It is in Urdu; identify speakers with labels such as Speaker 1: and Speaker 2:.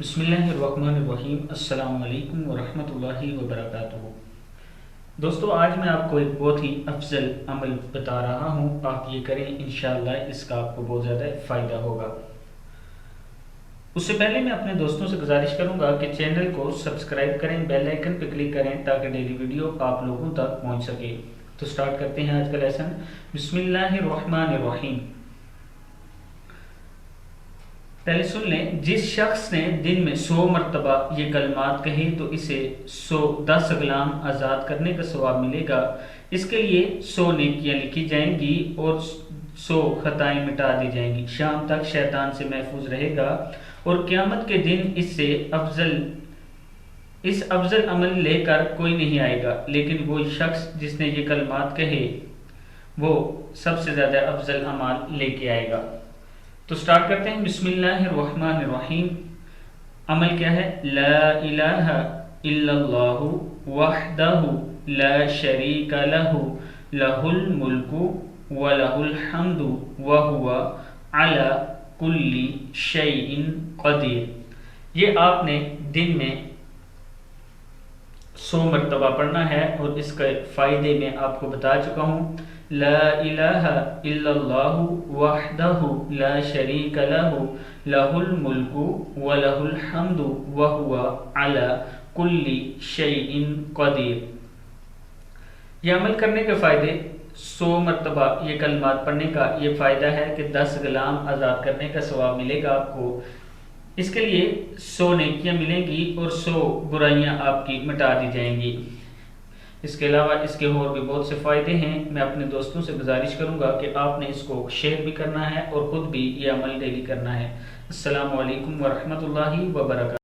Speaker 1: بسم اللہ الرحمن الرحیم۔ السلام علیکم ورحمۃ اللہ وبرکاتہ۔ دوستو، آج میں آپ کو ایک بہت ہی افضل عمل بتا رہا ہوں، آپ یہ کریں، انشاءاللہ اس کا آپ کو بہت زیادہ فائدہ ہوگا۔ اس سے پہلے میں اپنے دوستوں سے گزارش کروں گا کہ چینل کو سبسکرائب کریں، بیل آئیکن پہ کلک کریں تاکہ ڈیلی ویڈیو آپ لوگوں تک پہنچ سکے۔ تو سٹارٹ کرتے ہیں آج کا لیسن۔ بسم اللہ الرحمن الرحیم۔ پہلے سن لیں، جس شخص نے دن میں 100 مرتبہ یہ کلمات کہے تو اسے 10 غلام آزاد کرنے کا ثواب ملے گا۔ اس کے لیے 100 نیکیاں لکھی جائیں گی اور 100 خطائیں مٹا دی جائیں گی۔ شام تک شیطان سے محفوظ رہے گا اور قیامت کے دن اس افضل عمل لے کر کوئی نہیں آئے گا، لیکن وہ شخص جس نے یہ کلمات کہے وہ سب سے زیادہ افضل اعمال لے کے آئے گا۔ تو سٹارٹ کرتے ہیں۔ بسم اللہ الرحمن الرحیم۔ عمل کیا ہے؟ لا الہ الا اللہ وحدہ لا شریک لہ لہ الملک ولہ الحمد وہو علی کل شیء قدیر۔ یہ آپ نے دن میں 100 مرتبہ پڑھنا ہے اور اس کے فائدے میں آپ کو بتا چکا ہوں۔ لا الہ الا اللہ وحدہ لا شریک لہ لہ الملک ولہ الحمد وہو علی کل شیء قدیر۔ یہ عمل کرنے کے فائدے، 100 مرتبہ یہ کلمات پڑھنے کا یہ فائدہ ہے کہ 10 غلام آزاد کرنے کا ثواب ملے گا آپ کو۔ اس کے لیے 100 نیکیاں ملیں گی اور 100 برائیاں آپ کی مٹا دی جائیں گی۔ اس کے علاوہ اس کے اور بھی بہت سے فائدے ہیں۔ میں اپنے دوستوں سے گزارش کروں گا کہ آپ نے اس کو شیئر بھی کرنا ہے اور خود بھی یہ عمل ڈیلی کرنا ہے۔ السلام علیکم ورحمۃ اللہ وبرکاتہ۔